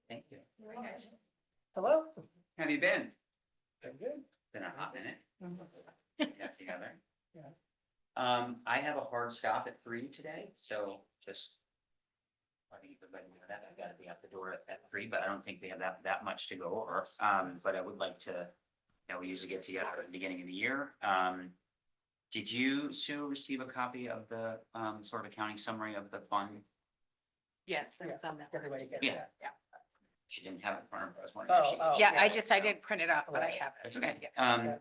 Thank you. Very nice. Hello? How have you been? Good. Been a hot minute. Mhm. Got together. Yeah. I have a hard stop at 3 today, so just. I think everybody know that I gotta be out the door at 3, but I don't think we have that much to go over. But I would like to, we usually get together at the beginning of the year. Did you, Sue, receive a copy of the sort of accounting summary of the fund? Yes, that's on that. Everybody gets Yeah. that. Yeah. She didn't have it in front of her. I was wondering if she. Oh, Yeah, I yeah. didn't print it off, but I have it. That's okay. Yeah.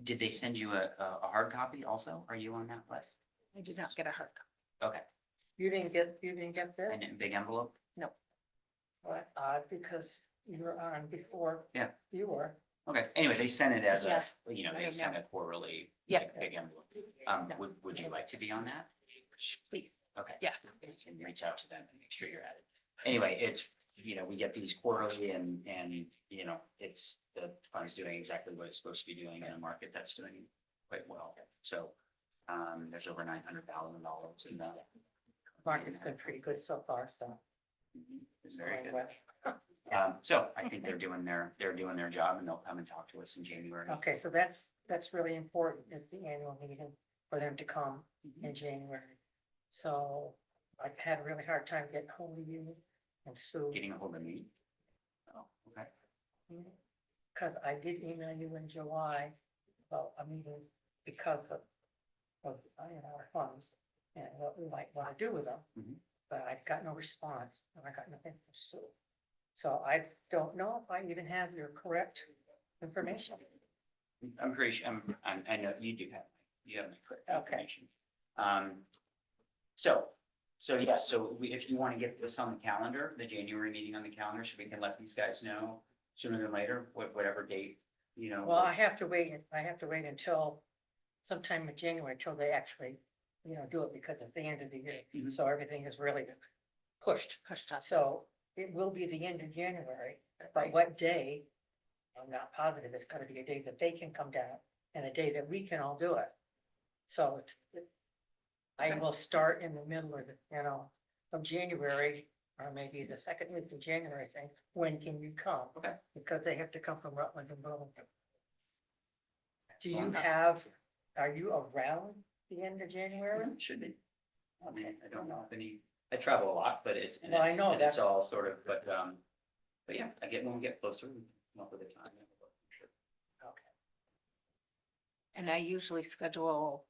Did they send you a hard copy also? Are you on that list? I did not get a hard copy. Okay, You didn't get this? and a big envelope? What, because you were on before. Yeah. You were. Okay, anyway, they sent it as Yeah. they I sent know. a quarterly. Yeah. Big envelope. Would you like to be on that? Please. Okay. Yeah. And reach out to them and make sure you're at it. Anyway, it's, we get these quarterly and, it's, the fund's doing exactly what it's supposed to be doing in a market that's doing quite well. So, there's over $900,000 in the. Market's been pretty good so far, so. It's very good. Well, So I think they're doing their job and they'll come and talk to us in January. Okay, so that's really important, is the annual meeting for them to come in January. So I've had a really hard time getting hold of you and Sue. Getting a hold of me. Oh, okay. Because I did email you in July about a meeting because of our funds and what we might want to do with them. Mhm. But I've got no response and I got nothing from Sue. So I don't know if I even have your correct information. I'm pretty sure, I know you do have, my correct Okay. information. So if you want to get this on the calendar, the January meeting on the calendar, so we can let these guys know sooner than later, whatever date, Well, I have to wait until sometime in January till they actually, do it because it's the end of the year. Mhm. So everything is really pushed. Pushed up. So it will be the end of January, but what day? I'm not positive. It's gotta be a day that they can come down and a day that we can all do it. So I will start in the middle of, of January, or maybe the second week of January, saying, when can you come? Okay. Because they have to come from Rutland and Burlington. Do you Excellent. are you around the end of January? Should be. I mean, I don't know if I travel a lot, but it's. Well, I know and that's- It's all sort of, but yeah, when we get closer, we can come up with a time. Sure. Okay. And I usually schedule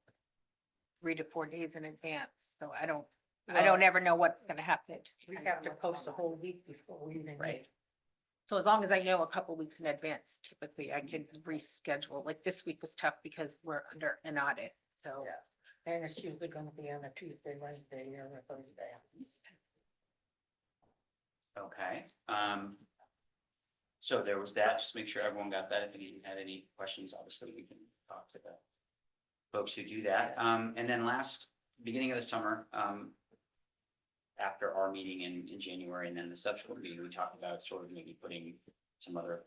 3 to 4 days in advance, so I don't Well, ever know what's gonna happen. We have to post a whole week before we even Right. meet. So as long as I know a couple weeks in advance, typically I can reschedule. Like this week was tough because we're under an audit, so. Yeah. And it's usually gonna be on a Tuesday, Wednesday, or a Thursday. Okay, so there was that, just make sure everyone got that. If you had any questions, obviously we can talk to the folks who do that. And then beginning of the summer, after our meeting in January and then the subsequent meeting, we talked about sort of maybe putting some other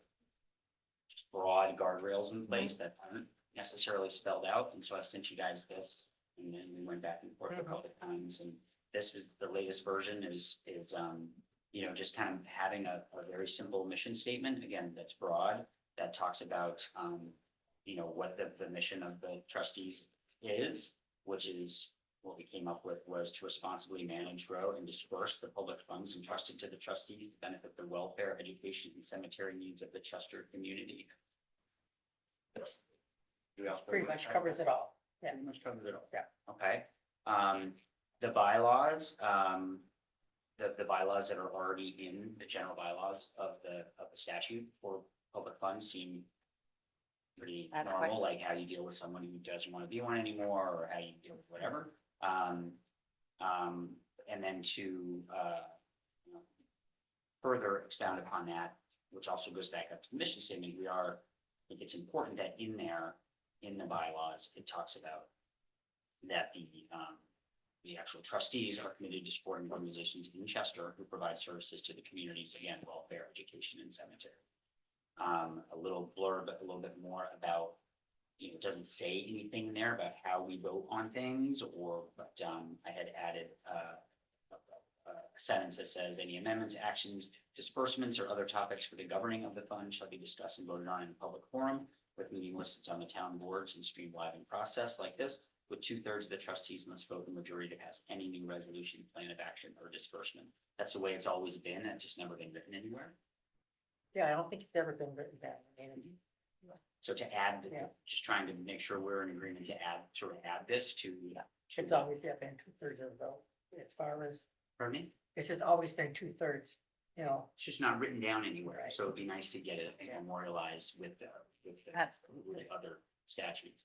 just broad guardrails in place that aren't necessarily spelled out. And so I sent you guys this, and then we went back and forth a couple of times, and this was the latest version is just kind of having a very simple mission statement, again, that's broad, that talks about, what the mission of the trustees is, which is what we came up with was to responsibly manage, grow, and disperse the public funds entrusted to the trustees to benefit the welfare, education, and cemetery needs of the Chester community. Pretty much covers it all. Yeah. Pretty much covers it all. Yeah. Okay, the bylaws, the bylaws that are already in the general bylaws of the statute for public funds seem pretty Adequate. normal, like how you deal with someone who doesn't want to be one anymore, or how you deal with whatever. And then to further expound upon that, which also goes back up to the mission statement, I think it's important that in there, in the bylaws, it talks about that the actual trustees are committed to supporting organizations in Chester who provide services to the communities, again, welfare, education, and cemetery. A little blurb, a little bit more about, it doesn't say anything in there about how we vote on things, but I had added a sentence that says any amendments, actions, disbursements, or other topics for the governing of the fund shall be discussed and voted on in a public forum with meeting lists on the town boards and streamlining process like this, with 2/3 of the trustees must vote the majority to pass any new resolution, plan of action, or disbursement. That's the way it's always been. It's just never been written anywhere. Yeah, I don't think it's ever been written down. I mean, So to add, Yeah. just trying to make sure we're in agreement to add this to. it's always been 2/3 of the vote, as far as, Pardon me? this has always been 2/3, you know. It's just not written down anywhere, Right. so it'd be nice to get it Yeah. memorialized with the Absolutely. other statutes.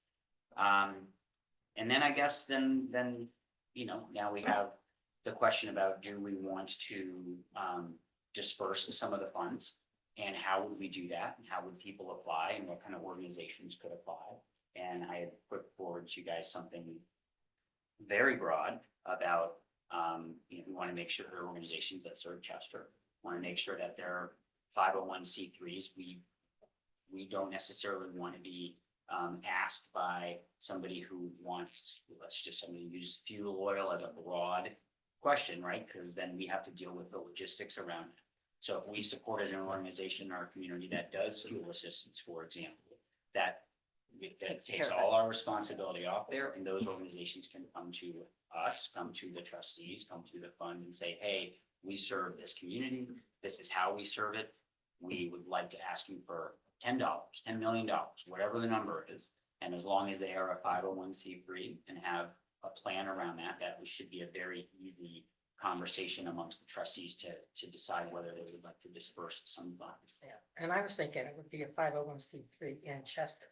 And then I guess then, you know, now we have the question about, do we want to, disperse some of the funds? And how would we do that? And how would people apply and what kind of organizations could apply? And I had put forward to you guys something very broad about, you know, we want to make sure there are organizations that serve Chester. Want to make sure that they're 501(c)(3)s. We don't necessarily want to be asked by somebody who wants, let's just somebody use fuel oil as a broad question, right? Because then we have to deal with the logistics around it. So if we supported an organization in our community that does fuel assistance, for example, that takes all our responsibility off there, and those organizations can come to us, come to the trustees, come to the fund and say, hey, we serve this community. This is how we serve it. We would like to ask you for $10, $10 million, whatever the number is. And as long as they are a 501(c)(3) and have a plan around that, that should be a very easy conversation amongst the trustees to decide whether they would like to disperse some funds. Yeah, and I was thinking it would be a 501(c)(3) in Chester,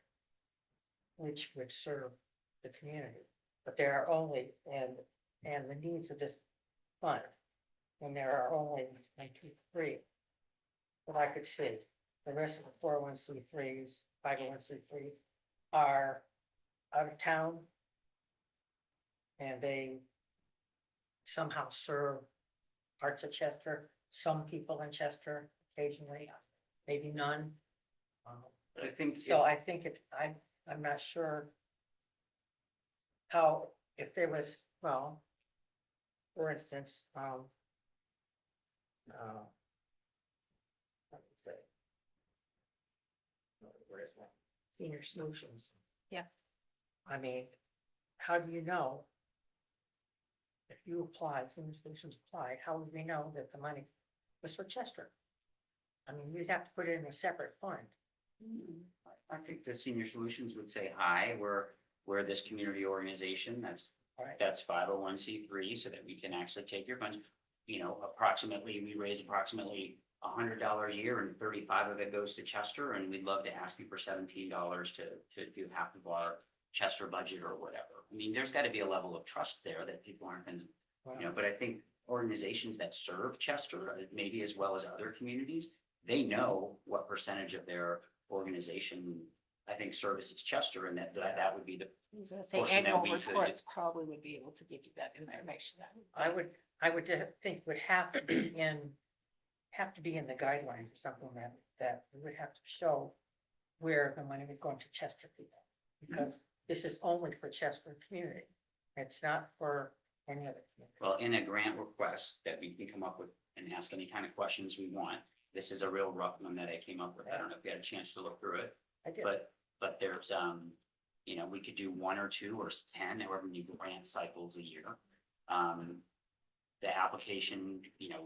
which would serve the community, but there are only, and the needs of this fund, and there are only 1, 2, 3 that I could see. The rest of the 401(c)(3)s, 501(c)(3)s are out of town, and they somehow serve parts of Chester, some people in Chester occasionally, maybe none. But I think. So I think I'm not sure how, if there was, well, for instance, let me say. Where is that? Senior Solutions. Yeah. I mean, how do you know? If you apply, Senior Solutions applied, how would we know that the money was for Chester? I mean, you'd have to put it in a separate fund. I think the Senior Solutions would say, hi, we're this community organization Right. that's 501(c)(3), so that we can actually take your funds. You know, we raise approximately $100 a year and 35 of it goes to Chester, and we'd love to ask you for $17 to do half of our Chester budget or whatever. I mean, there's got to be a level of trust there that people aren't going to, you know, but I think organizations that serve Chester, maybe as well as other communities, they know what percentage of their organization, I think, services Chester, and that would be the. I was gonna say portion that annual we could- reports probably would be able to give you that information. I would think would have to be in the guidelines or something that we would have to show where the money was going to Chester people. Because this is only for Chester community. It's not for any other community. Well, in a grant request that we can come up with and ask any kind of questions we want, this is a real rough one that I came up with. I don't know if you had a chance to look through it, I did. but there's, you know, we could do 1 or 2 or 10, however many grant cycles a year. The application, you know,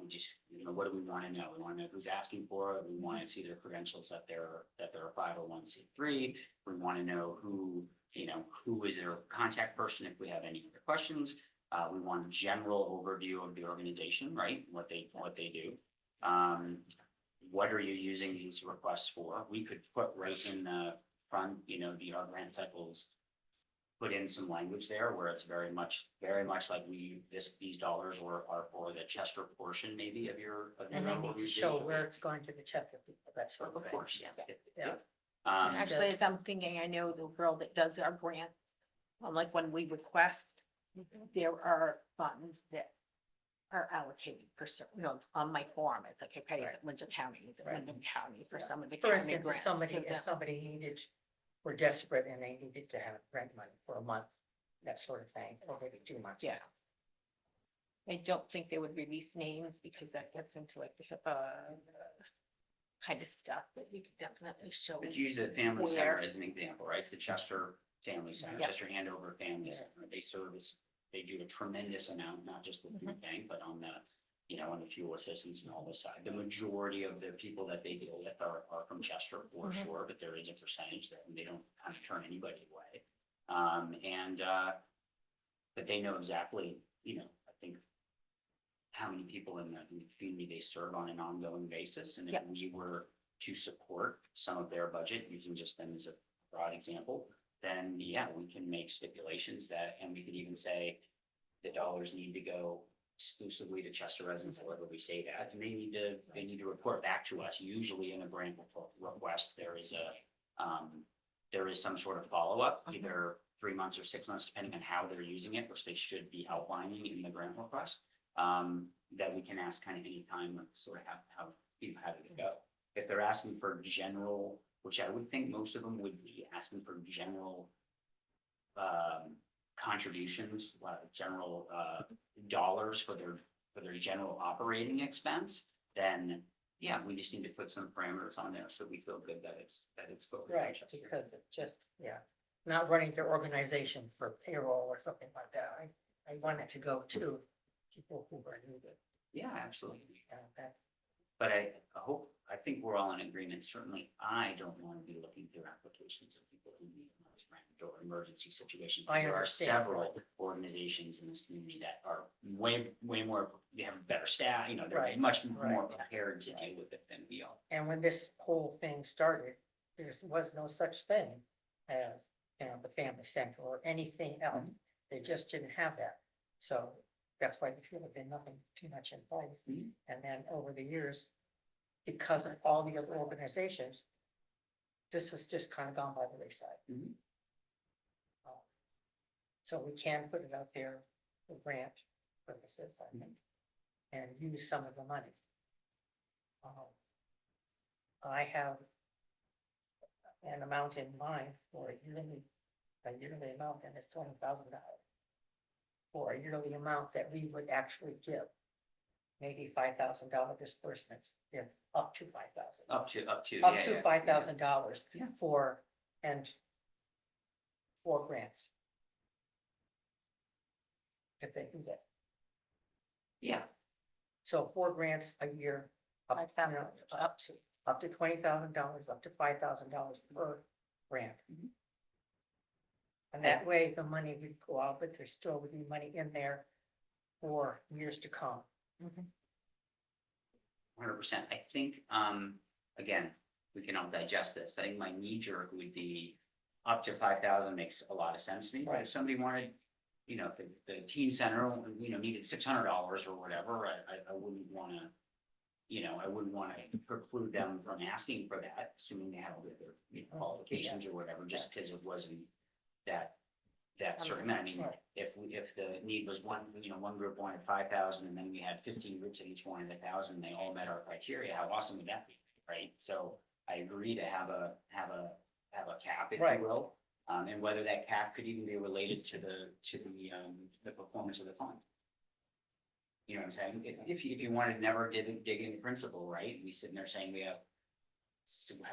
what do we want to know? We want to know who's asking for it. We want to see their credentials that they're a 501(c)(3). We want to know who is their contact person if we have any other questions. We want a general overview of the organization, right? What they do. What are you using these requests for? We could put right in the front, you know, our grant cycles, put in some language there where it's very much like these dollars are for the Chester portion maybe of your. And they need to show where it's going to the Chester people, that sort of Of thing. course, yeah. Yeah. And actually, as I'm thinking, I know the girl that does our grants, like when we request, there are funds that are allocated for certain, you know, on my form, it's like, okay, Right. Lincoln County, is it Right. Lincoln County for Yeah. some of the For county instance, grants? if somebody were desperate and they needed to have rent money for a month, that sort of thing, or maybe 2 months. Yeah. I don't think they would release names because that gets into like the HIPAA kind of stuff, but we could definitely show. But use the family center Where- as an example, right? It's the Chester Family Center, Yeah. Chester Andover Family Yeah. Center. They service, they do a tremendous amount, not just the food bank, but on the, you know, on the fuel assistance and all this side. The majority of the people that they deal with are from Chester for Mhm. sure, but there is a percentage that they don't kind of turn anybody away. But they know exactly, you know, I think how many people in the community they serve on an ongoing basis. And if Yep. we were to support some of their budget, using just them as a broad example, then yeah, we can make stipulations that, and we could even say the dollars need to go exclusively to Chester residents, however we say that, and they need to report back to us. Usually in a grant request, there is some sort of follow-up, either 3 months or 6 months, depending on how they're using it, which they should be outlining in the grant request. That we can ask kind of any time, like, sort of how did it go? If they're asking for general, which I would think most of them would be asking for general contributions, general dollars for their general operating expense, then yeah, we just need to put some parameters on there so we feel good that it's focused on Right, Chester. because it's just, yeah, not running their organization for payroll or something like that. I want it to go to people who are needed. Yeah, absolutely. That's But I think we're all in agreement. Certainly, I don't want to be looking through applications of people who need a grant or emergency situations. I There are understand. several organizations in this community that are way more, they have better staff, you know, they're Right, much right. more prepared to deal with it than we are. And when this whole thing started, there was no such thing as, you know, the family center or anything else. They just didn't have that. So that's why we feel like there's nothing too much in place. Mhm. And then over the years, because of all the other organizations, this has just kind of gone by the wayside. Mhm. So we can put it out there for grant purposes, I think, and use some of the money. I have an amount in mind for a yearly amount, and it's $20,000. For a yearly amount that we would actually give. Maybe $5,000 disbursements, if up to 5,000. Up to, Up yeah, to yeah, $5,000 Yeah. for grants. If they do that. Yeah, So 4 grants a year. Up Up to $20,000, up to $5,000 per grant. Mhm. And that way the money would go out, but there still would be money in there for years to come. 100%. I think, again, we can all digest this. I think my knee jerk would be up to 5,000 makes a lot of sense to me. But Right. if somebody wanted, you know, if the teen center, you know, needed $600 or whatever, I wouldn't want to, you know, I wouldn't want to preclude them from asking for that, assuming they have all their qualifications or whatever, just because it wasn't that certain. I mean, Right. if the need was one, you know, one group wanted 5,000 and then we had 15 groups that each wanted 1,000, and they all met our criteria, how awesome would that be, right? So I agree to have a cap, if Right. you will. And whether that cap could even be related to the performance of the fund. You know what I'm saying? If you wanted to never dig into principle, right? We sitting there saying we have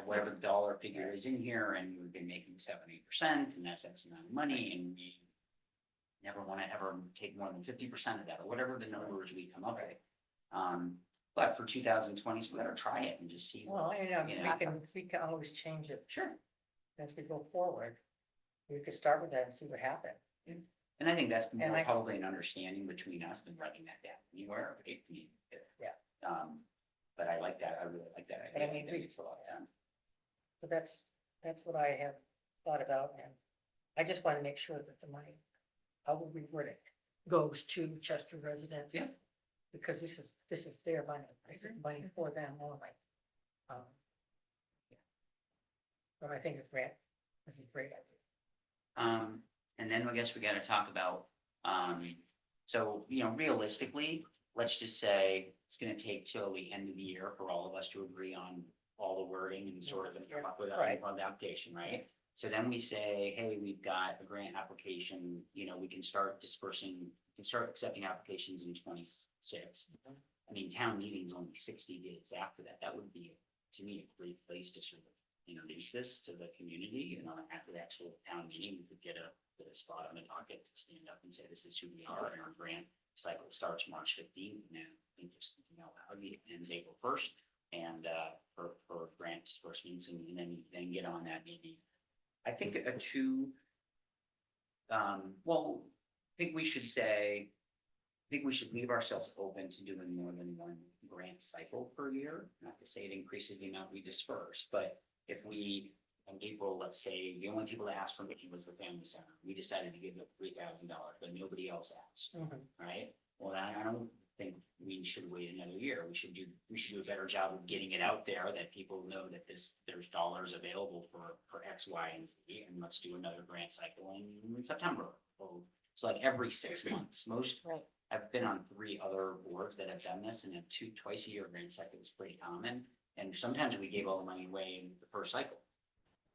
whatever the dollar figure is in here, and we've been making 7-8%, and that's X amount of money, and we never want to ever take more than 50% of that, or whatever the numbers we come up with. But for 2020, so we gotta try it and just see. Well, Yeah. we can always change it Sure. as we go forward. We could start with that and see what happens. And I think that's And more I- probably an understanding between us than writing that down anywhere, right? Yeah. But I like that, I really like that. But I idea. mean, That we- makes a lot of sense. So that's what I have thought about, and I just want to make sure that the money, how will we word it, goes to Chester residents. Yeah. Because this is their money, this is money for them only. But I think a grant is a great idea. And then I guess we gotta talk about, so, you know, realistically, let's just say it's gonna take till the end of the year for all of us to agree on all the wording and sort of come up with Right. on the application, right? So then we say, hey, we've got a grant application, you know, we can start dispersing can start accepting applications in 26. I mean, town meeting's only 60 days after that. That would be, to me, a great place to sort of introduce this to the community. And after the actual town meeting, we could get a spot on the docket to stand up and say, this is who we are, and our grant cycle starts March 15th. And then I think just thinking out loud, it ends April 1st. And for grant disbursements, and then get on that maybe. I think a two. Well, I think we should say, I think we should leave ourselves open to doing more than one grant cycle per year. Not to say it increases the amount we disperse, but if we, in April, let's say, the only people that asked for me was the family center. We decided to give them $3,000, but nobody else asked, right? Well, I don't think we should wait another year. We should do a better job of getting it out there, that people know that there's dollars available for X, Y, and Z, and let's do another grant cycle in September. So like every 6 months. Right. I've been on 3 other boards that have done this, and twice a year grant cycle is pretty common. And sometimes we gave all the money away in the first cycle.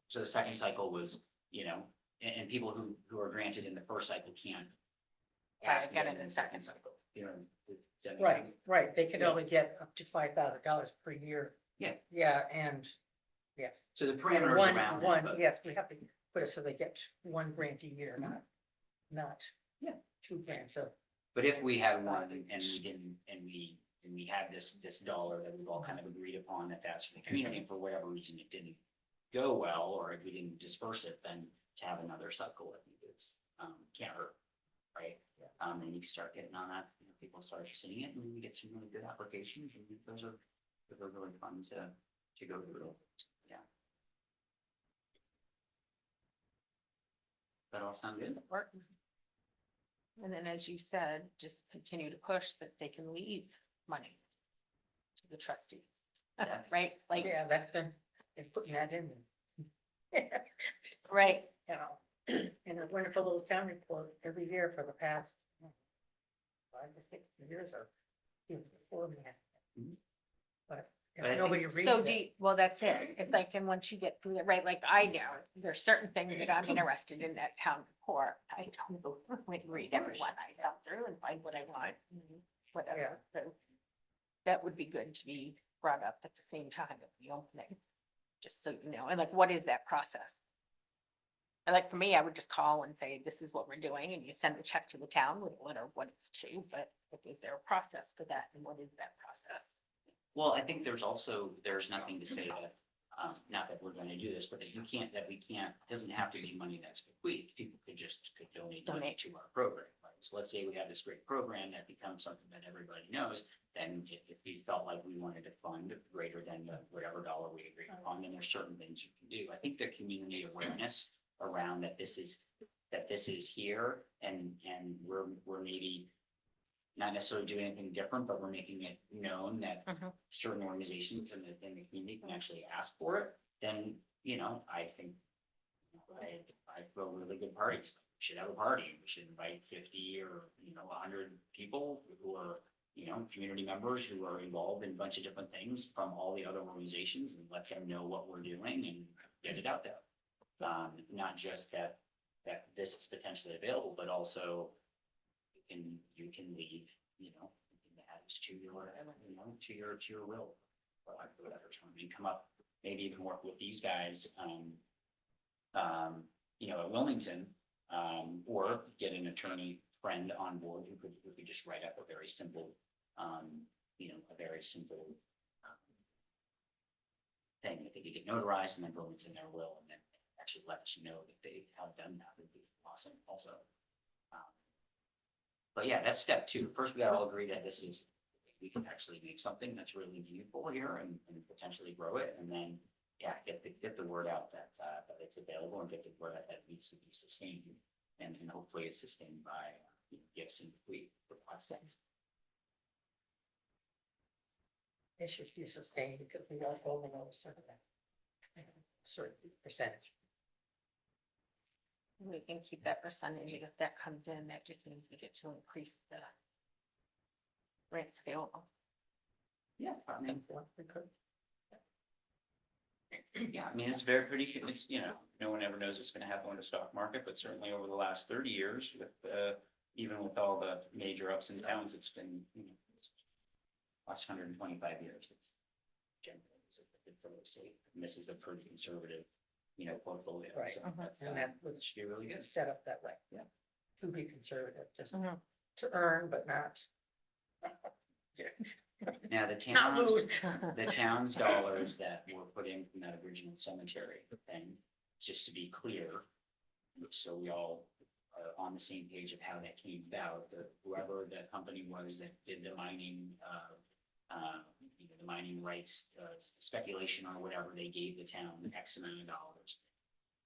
So the second cycle was, and people who are granted in the first cycle can't ask get again it in in the the second cycle. Does that make Right, sense? right, they can Yeah. only get up to $5,000 per year. Yeah. Yeah, and, yes. So the And parameters around that, one, but- yes, we have to put it so they get 1 grant a year, not. Yeah. 2 grants, so. But if we had one and we didn't, and we had this dollar that we've all kind of agreed upon, that's for the community, and for whatever reason it didn't go well, or if we didn't disperse it, then to have another cycle, I think is, can't hurt, right? And you can start getting on that, people start seeing it, and we get some really good applications, and those are really fun to go through, yeah. That all sound good? And then, as you said, just continue to push that they can leave money to the trustees, That's- right? Like, Yeah, that's been, it's putting that in there. right, You know, and a wonderful little town report every year for the past 5 or 6 years, or even before that. Mhm. But But I if think- nobody reads so it. deep, well, that's it. It's like, and once you get through it, right, like I know, there's certain things that I'm interested in that town report. I don't go through and read everyone. I go through and find what I want, whatever. So that would be good to be brought up at the same time of the opening, just so you know. And like, what is that process? And like, for me, I would just call and say, this is what we're doing, and you send a check to the town with a letter of what it's to, but is there a process for that, and what is that process? Well, I think there's nothing to say that, not that we're gonna do this, but that we can't, doesn't have to be money that's bequeathed. People could donate money Donate. to our program, right? So let's say we have this great program that becomes something that everybody knows, then if we felt like we wanted to fund greater than whatever dollar we agreed upon, then there's certain things you can do. I think the community awareness around that this is here, and we're maybe not necessarily doing anything different, but we're making it known that Mhm. certain organizations in the community can actually ask for it, then, I think I throw really good parties. We should have a party. We should invite 50 or, 100 people who are, community members who are involved in a bunch of different things from all the other organizations, and let them know what we're doing and get it out there. Not just that this is potentially available, but also you can leave, that is to your, to your will. For lack of a better term, you come up, maybe even work with these guys, at Wilmington, or get an attorney friend on board who could just write up a very simple, thing that they could get notarized, and then Wilmington in their will, and then actually let us know that they have done that. Would be awesome also. But yeah, that's step 2. First, we gotta all agree that we can actually make something that's really meaningful here and potentially grow it. And then, yeah, get the word out that it's available, and get the word out that it needs to be sustained. And hopefully it's sustained by gifts and requests. It should be sustained because we are holding on a certain percentage. We can keep that percentage, if that comes in, that just means we get to increase the grants available. Yeah, I mean, We could. yeah, I mean, it's very pretty, it's, no one ever knows what's gonna happen with the stock market, but certainly over the last 30 years with, even with all the major ups and downs, it's been, last 125 years, it's generally it's fairly safe. And this is a pretty conservative, portfolio. Right. So that's, And that was should be really good. set up that way. Yeah. To be conservative, just Mhm. to earn, but not. Now, the Not town, lose. the town's dollars that were put in from that original cemetery thing, just to be clear, so we all are on the same page of how that came about, whoever the company was that did the mining, the mining rights, speculation or whatever, they gave the town X amount of dollars.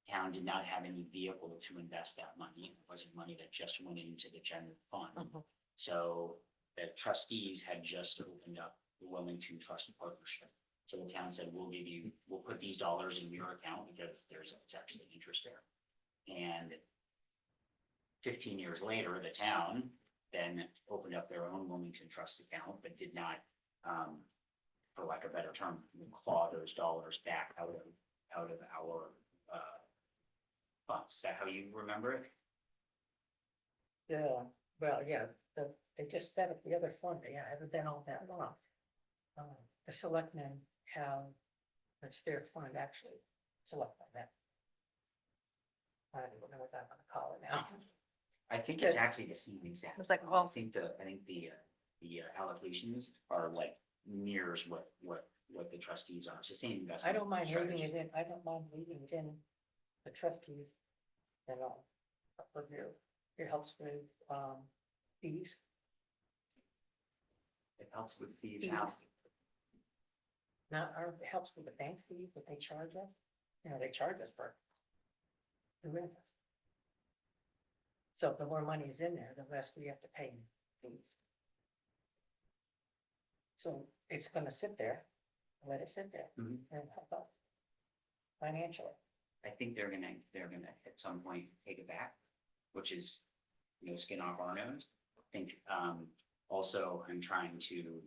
Town did not have any vehicle to invest that money. It wasn't money that just went into the general fund. Mhm. So the trustees had just opened up the Wilmington Trust Partnership. So the town said, we'll put these dollars in your account because it's actually interest bearing. And 15 years later, the town then opened up their own Wilmington Trust account, but did not, for lack of a better term, claw those dollars back out of our funds. Is that how you remember it? Yeah, well, yeah, they just set up the other fund, yeah, it hasn't been all that long. The selectmen have, it's their fund actually, select on that. I don't even know what I'm gonna call it now. I think it's actually the same exact. It's like, I well, think the allocations are like mirrors what the trustees are. It's the same I investment. don't mind leaving strategy. it in, I don't mind leaving it in the trustees. Review, it helps with, fees. It helps with fees. Fees. How? Not, or it helps with the bank fees that they charge us, they charge us for. Doing this. So the more money is in there, the less we have to pay in fees. So it's gonna sit there, let it sit there Mhm. and help us financially. I think they're gonna at some point take it back, which is, skin off our nose. I think, also I'm trying to,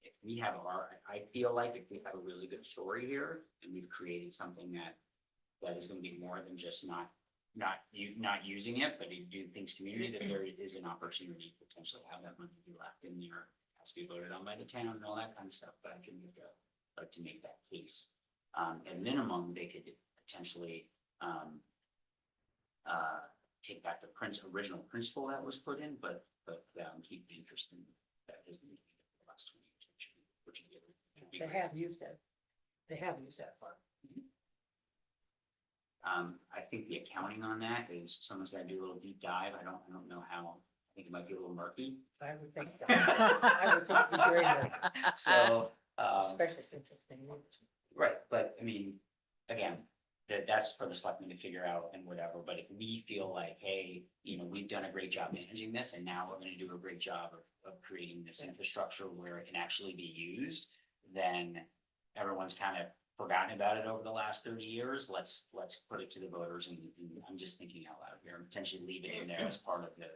if we have I feel like if we have a really good story here and we've created something that is gonna be more than just not using it, but you do things community, that there is an opportunity to potentially have that money be left in there, has to be voted on by the town and all that kind of stuff, but I can like to make that case. At minimum, they could potentially, take back the original principle that was put in, but keep the interest in that has been the last 20 years, which would be They great. have used it. They have used that fund. I think the accounting on that is someone's gotta do a little deep dive. I don't know how. I think it might be a little murky. I would think so. I would think it'd be very good, So, especially since it's been used. right, but I mean, again, that's for the selectmen to figure out and whatever, but if we feel like, hey, we've done a great job managing this and now we're gonna do a great job of creating this infrastructure where it can actually be used, then everyone's kind of forgotten about it over the last 30 years. Let's put it to the voters and I'm just thinking out loud here, and potentially leave it in there as part of the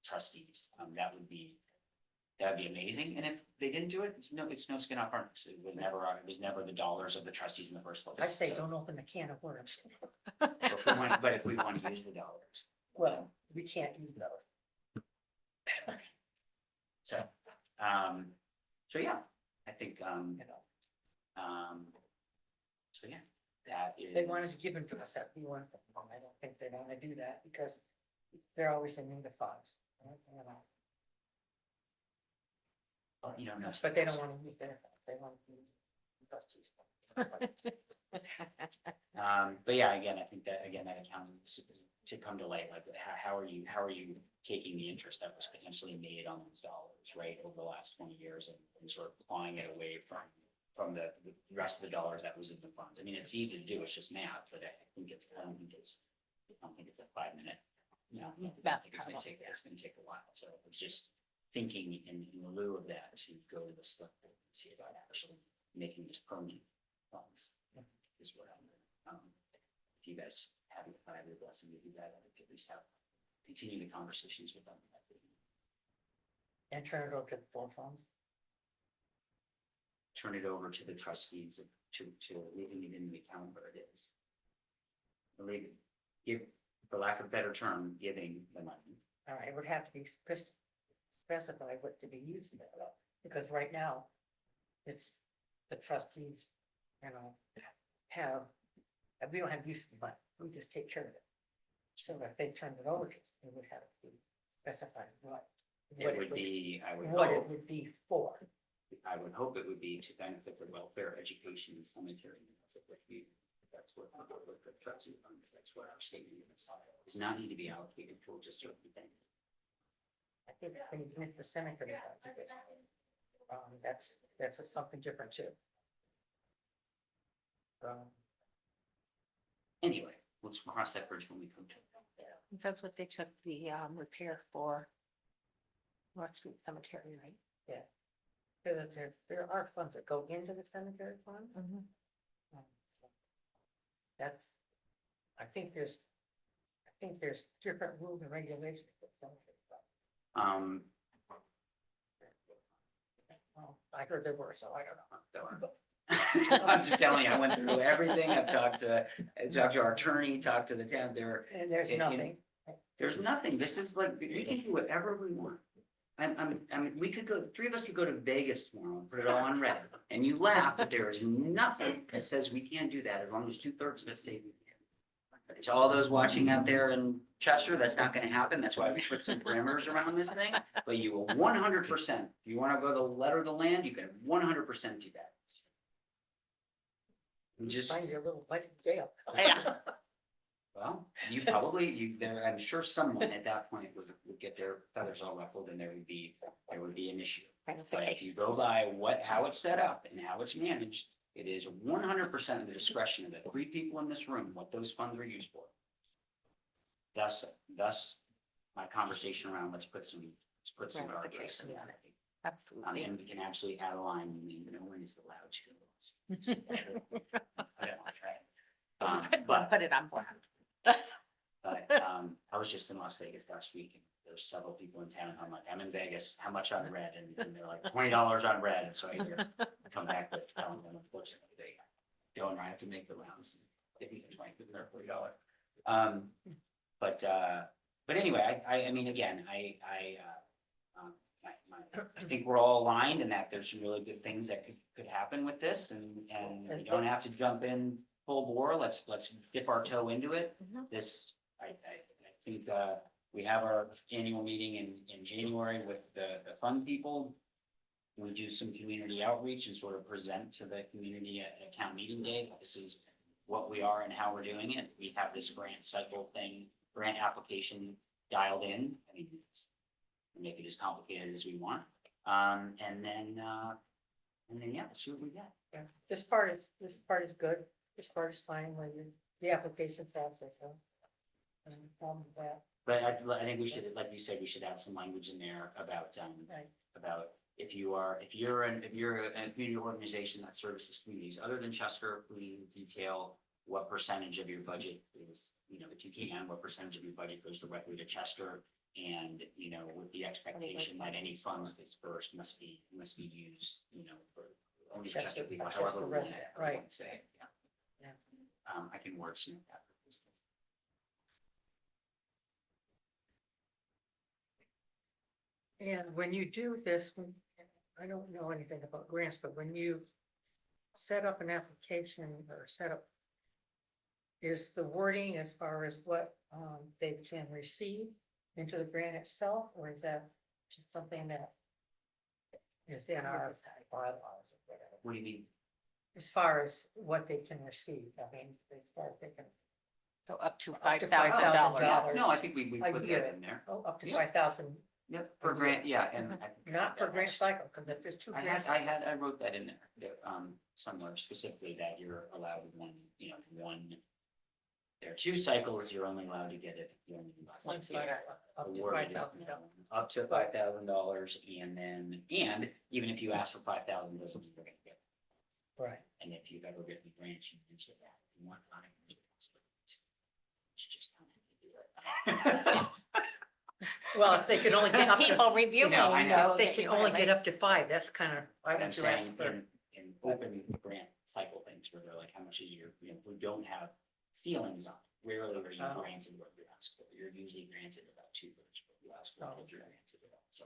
trustees. That would be amazing. And if they didn't do it, it's no skin off our nose. It was never the dollars of the trustees in the first place. I say, So, don't open the can of worms. but if we want to use the dollars. Well, we can't use those. So, yeah, I think, so yeah, that is. They wanted to give them to us at B1. I don't think they want to do that because they're always in need of funds. No. But they don't want to use their funds. They want to use the trustees' funds. But yeah, again, I think that accounting to come to light, like how are you taking the interest that was potentially made on those dollars, right, over the last 20 years and sort of clawing it away from the rest of the dollars that was in the funds. I mean, it's easy to do, it's just math, but I don't think it's a 5-minute, I think it's gonna take a while. So it's just thinking in lieu of that to go to the select board and see about actually making this permanent funds is what if you guys have your blessing to do that, I think at least continue the conversations with them. And turn it over to the full funds. Turn it over to the trustees to leaving it in the account where it is. Give, for lack of a better term, giving the money, it would have to be specified what to be used for, because right now, it's the trustees, have, we don't have use of the money, we just take care of it. So if they turned it over to us, it would have to be specified what. It would be, I would What it hope, would be for. I would hope it would be to benefit the welfare, education, and cemetery. That's what the trustee funds, that's what our statement is. Does not need to be allocated towards a certain thing. I think when you get the cemetery, that's something different too. Anyway, let's cross that bridge when we come to it. That's what they took the repair for North Street Cemetery, right? There are funds that go into the cemetery fund. That's, I think there's different rules and regulations for cemetery fund. Well, I heard there were, so I don't know. I'm just telling you, I went through everything. I talked to our attorney, talked to the town there. And there's nothing. There's nothing. This is like, we can do whatever we want. I mean, we could go, three of us could go to Vegas tomorrow and put it all on red. And you laugh, but there is nothing that says we can't do that as long as 2/3 of us say we can. To all those watching out there in Chester, that's not gonna happen. That's why we put some parameters around this thing. But you will 100%, if you wanna go the letter of the land, you can 100% do that. You just, Find your little budget jail. Yeah. well, I'm sure someone at that point would get their feathers all ruffled and there would be an issue. But if you go by how it's set up and how it's managed, it is 100% of the discretion of the three people in this room, what those funds are used for. Thus, my conversation around, let's put some guardrails Ramification, in yeah. that. Absolutely. And we can actually add a line, no one is allowed to. I don't want to try it. But Put it on board. I was just in Las Vegas last week and there's several people in town. I'm like, I'm in Vegas, how much on red? And they're like $20 on red. And so I come back with telling them, unfortunately, they don't have to make the rounds. They can just make their $40. But anyway, I mean, again, I think we're all aligned in that there's some really good things that could happen with this and we don't have to jump in full bore. Let's dip our toe into it. Mhm. This, I think, we have our annual meeting in January with the fund people. We do some community outreach and sort of present to the community at town meeting day. This is what we are and how we're doing it. We have this grant cycle thing, grant application dialed in. I mean, make it as complicated as we want. And then yeah, let's see what we get. Yeah. This part is good. This part is fine when the application process. With that. But I think we should, like you said, we should add some language in there about, Right. about if you're a community organization that services communities other than Chester, please detail what percentage of your budget is, if you can, what percentage of your budget goes directly to Chester. And, with the expectation that any fund that's dispersed must be used, for only Chester Chester- people, Chester however we want resident, to right. say it, yeah. Yeah. I can wordsmith that. And when you do this, I don't know anything about grants, but when you set up an application or set up, is the wording as far as what they can receive into the grant itself, or is that just something that is in our bylaws or whatever? What do you mean? As far as what they can receive, I mean, as far as they can, So up to $5,000. $5,000. No, I think we I put get that it. in there. up to Yeah. 5,000, Yep, per grant, yeah, and. I think not per that grant was- cycle, because if there's two grants. I wrote that in there, somewhere specifically that you're allowed one. There are 2 cycles, you're only allowed to get it. You only One cycle, up to awarded $5,000. up to $5,000, and then, even if you ask for 5,000, doesn't mean you're gonna get it. Right. And if you've ever written a grant, you can say that. If you want money, it's just how to do it. Well, if they could only get up to, People reviewing, No, I know. if they can only get up to 5, that's kind of, I But I'm would do ask saying for. in open grant cycle things where they're like, how much is your, we don't have ceilings on, it. Rarely are you Oh. granted what you ask for, you're usually granted about 2/3. the last school year, so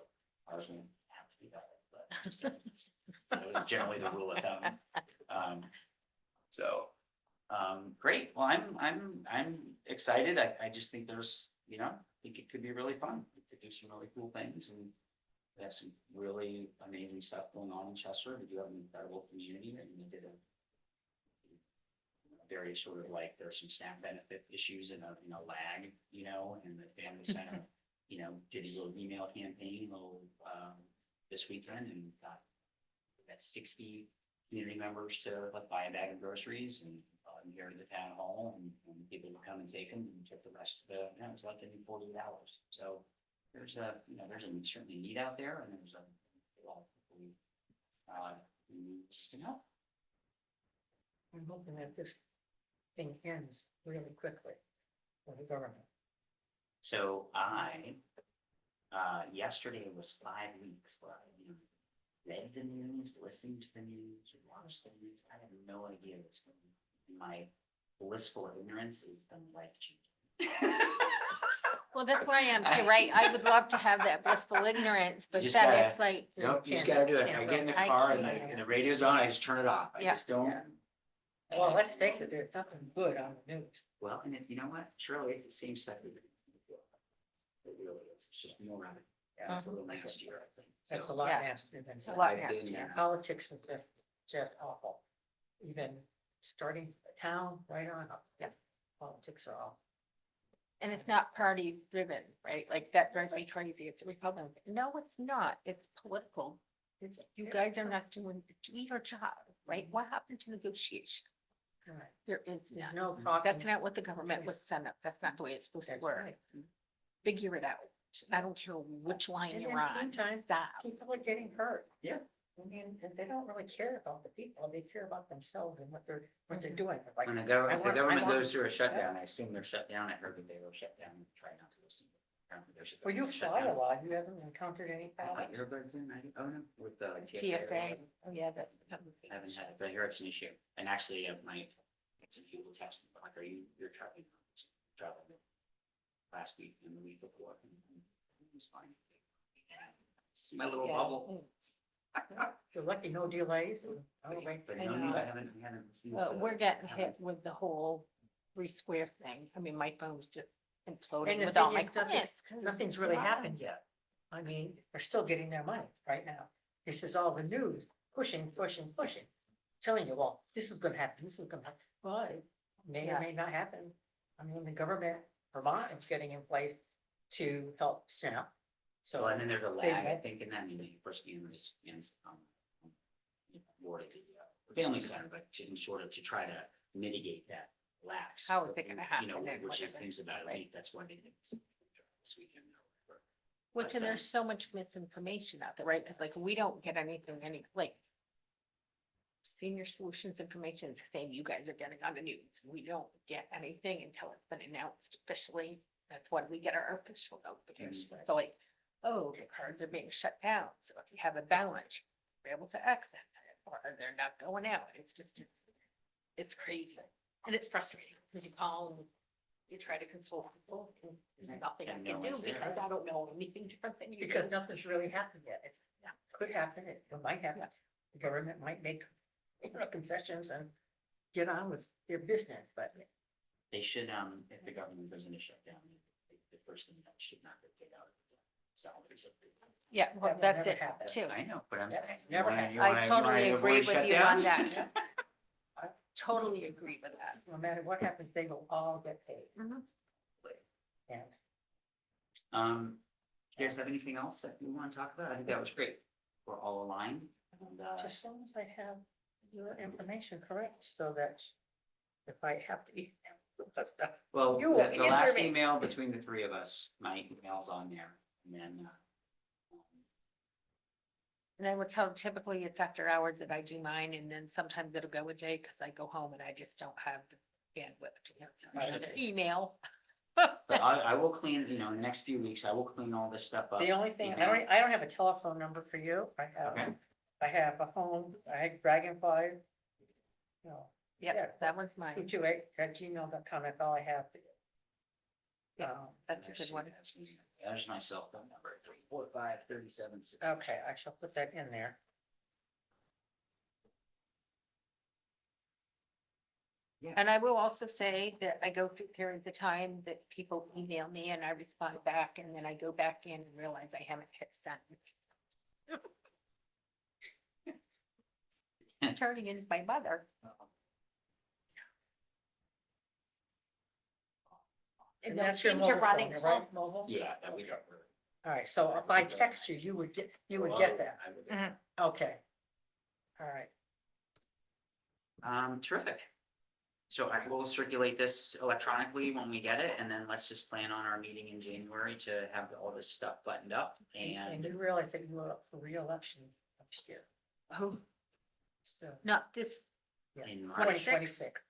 ours won't have to be that, but that was generally the rule of thumb. So, great, well, I'm excited, I just think there's, I think it could be really fun, we could do some really cool things, and we have some really amazing stuff going on in Chester, we do have an incredible community, and we did a very sort of like, there's some SNAP benefit issues and a lag, and the family center, did a little email campaign, this weekend, and got 60 community members to like buy a bag of groceries and here to the town hall, and people would come and take them and took the rest of it was like in 48 hours. So there's there's certainly need out there, and there's a lot of people who need to know. I'm hoping that this thing ends really quickly for the government. So yesterday was 5 weeks where I read the news, listened to the news, watched the news. I have no idea what's going on. My blissful ignorance is been life-changing. Well, that's where I am too, right? I would love to have that blissful ignorance, but just then gotta- it's like, Nope, you just gotta do it. I get in the car and can't. the radio's on, I just turn it off. I Yeah. just don't. Well, let's face it, there's nothing good on the news. Well, and it's, you know what, Shirley, it's the same stuff. It really is. It's just more of it. Yeah. It's a little last year, I think. That's a So, lot Yeah. nastier than. it's a lot I've been, nastier. Politics was just awful. Even starting a town right on up. Yeah. Politics are awful. And it's not party driven, right? Like that drives me crazy. It's a Republican. No, it's not. It's political. It's, you guys are not doing your job, right? What happened to negotiation? Correct. There is There's none. no talking. That's not what the government was set up. That's not the way it's supposed to That's work. right. Figure it out. I don't care which line And you're in on. the meantime, Stop. People are getting hurt. Yeah. I mean, and they don't really care about the people. They care about themselves and what they're Mhm. doing. Like, When the I government, want- the government I want- goes through a shutdown, I assume they're shut down. I heard that they were shut down. Try not to listen. Apparently there's a well, you government fly shutdown. a lot. You haven't encountered any problems. Earbuds in, oh no, with the TSA. Oh, yeah, that's. I haven't had it, but I hear it's an issue. And actually, some people text me, like, you're traveling last week and the week before. And it was fine. It's my little Yeah. bubble. You're lucky, no delays. Oh, wait. But I no, know. I haven't seen. We're getting hit with the whole 3 square thing. I mean, my phone's just imploding And the with all thing my is, nothing- clients. 'cause Nothing's really yeah. happened yet. I mean, they're still getting their money right now. This is all the news, pushing, telling you, well, this is gonna happen, this is gonna happen. Well, it may Yeah. or may not happen. I mean, the government, Vermont is getting in place to help SNAP. So, So, and then there's a they lag, I won't- think, and then the first game is board of the family center, but to sort of to try to mitigate that lapse. How is it gonna happen and Which is whatever, things about, right? that's why they did this weekend. or whatever. Which, and there's so much misinformation out there, right? It's like, we don't get anything, like. Senior Solutions information is saying you guys are getting on the news. We don't get anything until it's been announced officially. That's when we get our official notification. So like, oh, the cards are being shut down. So if you have a balance, you're able to access it, or they're not going out. It's just, it's crazy. And it's frustrating because you call and you try to console people and there's nothing I And can no do one's there. because I don't know anything different than you. because do. nothing's really happened yet. It could happen, it might happen. The government might make concessions and get on with their business, but They should, if the government goes into shutdown, the first thing that should not get paid out of the salaries of the. Yeah, well, That will that's never it happen. too. I know, but I'm Yeah, saying. never you wanna- happened. you I wanna- you totally wanna agree avoid with you on shutdowns? that. I totally agree with that. no matter what happens, they will all get paid. Mhm. And You guys have anything else that you want to talk about? I think that was great. We're all aligned and, just as long as I have your information correct, so that if I have to eat that stuff. well, You will the answer last me. email between the three of us, my email's on there. And then, And I would tell typically it's after hours that I do mine and then sometimes it'll go a day because I go home and I just don't have the bandwidth to answer Right. the email. but I will clean, in the next few weeks, I will clean all this stuff up. The only thing, Yeah. I don't have a telephone number for you. Okay. I have a home, I have Dragonfly. No, Yep, Yeah. that one's mine. 228@gmail.com, that's all I have. Yeah, Um, That's a good one. There's my cell phone number, 345-3760. Okay, I shall put that in there. And I will also say that I go through periods of time that people email me and I respond back, and then I go back in and realize I haven't hit send. Turning into my mother. And those that's your things are mobile running phone, right? close. Mobile? Yeah, that we got. All right, so if I text you, you would get that. I would. Mhm. Okay. All right. Terrific. So I will circulate this electronically when we get it, and then let's just plan on our meeting in January to have all this stuff buttoned up And and. you realize that you are up for reelection next year. Who? So, Not this, yeah, In March. 2026.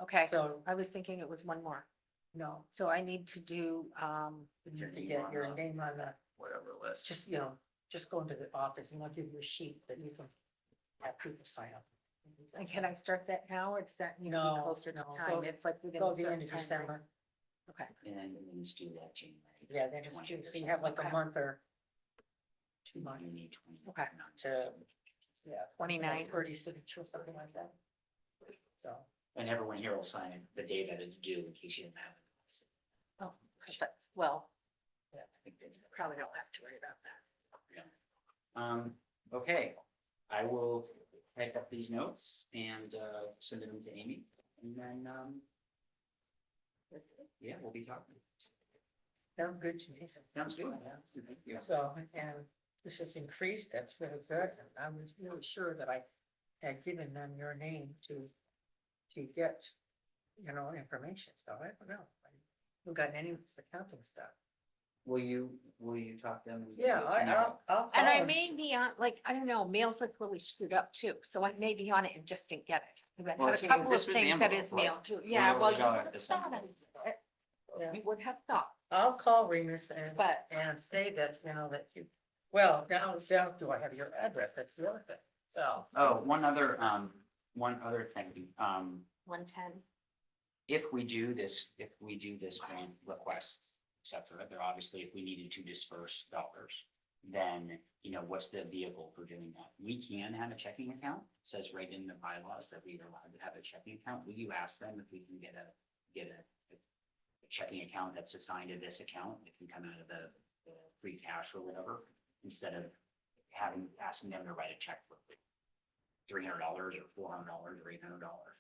okay, So, I was thinking it was one more, no, so I need to do, you have to get your name on the, Whatever list. just, just go into the office and they'll give you a sheet that you can have people sign up. and can I start that now, or does that need to be No, closer to no, time, go- it's like within Go a the certain end of time frame. December. Okay, And then let's do that January. Yeah, then it's 20th due, or so you have like a Okay. month or 2 months. You need 20. Okay. To- Yeah. 29. 30 signature, something like that. So, And everyone here will sign it the day that it's due in case you didn't have it. oh, perfect, well, I think they- probably don't have to worry about that. Okay, I will type up these notes and, send them to Amy, and then, yeah, we'll be talking. sounds good to me. Sounds good. Thank you. So, and this has increased, that's really good, and I was really sure that I had given them your name to get, information, so I don't know. I haven't gotten any of this accounting stuff. Will you talk to them? and Yeah, give us an I'll call And I them. may be on, like, I don't know, mail's like really screwed up too, so I may be on it and just didn't get it. I've Well, had if a you- couple of this was the things that envelope, is right? mailed too, yeah, We well, always you got would it have this thought envelope. of it. Yeah. You would have thought, I'll call Remus but and say that, that you, well, now do I have your address? That's the other thing. So, Oh, one other thing, 110, if we do this grant requests, et cetera, there obviously, if we needed to disperse dollars, then, what's the vehicle for doing that? We can have a checking account, it says right in the bylaws that we are allowed to have a checking account. Will you ask them if we can get a checking account that's assigned to this account? It can come out of the free cash or whatever, instead of asking them to write a check for $300 or $400 or $800.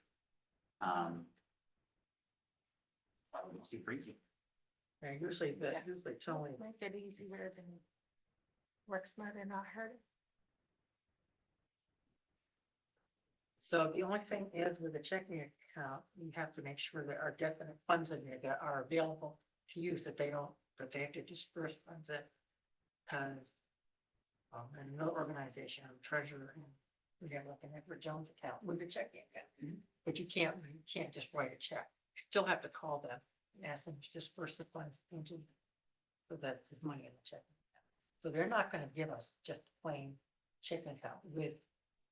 It's too crazy. and usually Tony, make it easier than work smarter, not harder. so the only thing is with a checking account, you have to make sure there are definite funds in there that are available to use, that they have to disperse funds that. And no organization, treasurer, and we have like an Edward Jones account with a checking account. Mhm. But you can't just write a check. You still have to call them and ask them to disperse the funds into, so that there's money in the checking account. So they're not gonna give us just a plain checking account with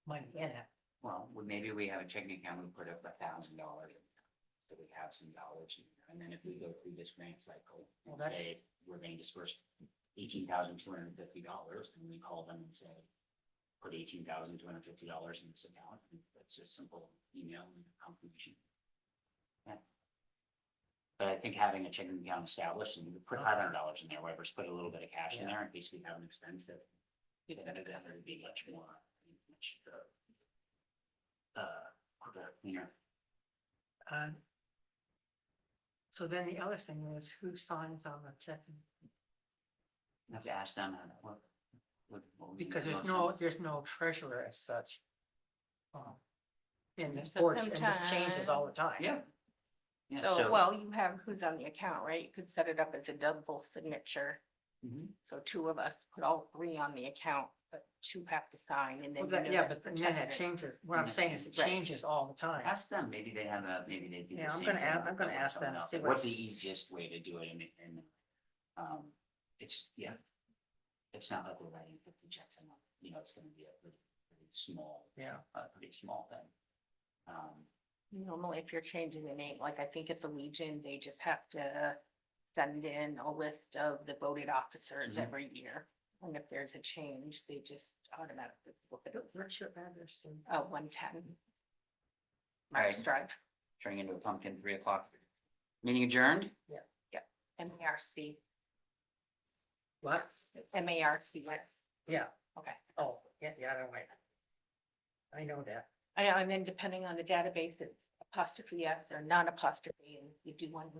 money in it. Well, maybe we have a checking account, we put up $1,000, so we have some dollars in there. And then if we go through this grant cycle Well, and that's- say we're going to disperse $18,250, then we call them and say, put $18,250 in this account. And that's a simple email and confirmation. Yeah. But I think having a checking account established, and we could put $500 in there, whatever, just put a little bit of cash in there in case we have an expense that then it'd be much more, much cleaner. So then the other thing is who signs on the checking, I have to ask them what would be because the there's most- no treasurer as such. In the So boards, and this changes all the time. Yeah. Yeah, So, well, you have who's on the account, right? You could set it up as a double signature. Mhm. So two of us put all three on the account, but two have to sign and then. Well, you know yeah, that's but then that protected. changes, what I'm Yeah. saying is it Right. changes all the time. Ask them, maybe they have maybe they do. the Yeah, I'm same gonna thing ask- I'm with gonna ask someone them, else. see Like, what- what's the easiest way to do it, and it's, yeah. It's not like we're writing 50 checks a month, it's gonna be a pretty small, Yeah, pretty small thing. Normally, if you're changing the name, like I think at the Legion, they just have to send in a list of the voted officers Mhm. every year. And if there's a change, they just automatically look at it. What's your address? 110. All Mars right. Drive, Turning into a pumpkin, 3 o'clock. Meeting adjourned? MARC, What? MARC, yes. Yeah, Okay. oh, yeah, I don't like. I know that. I know, and then depending on the database, it's apostrophe S or non-apostrophe, and you do one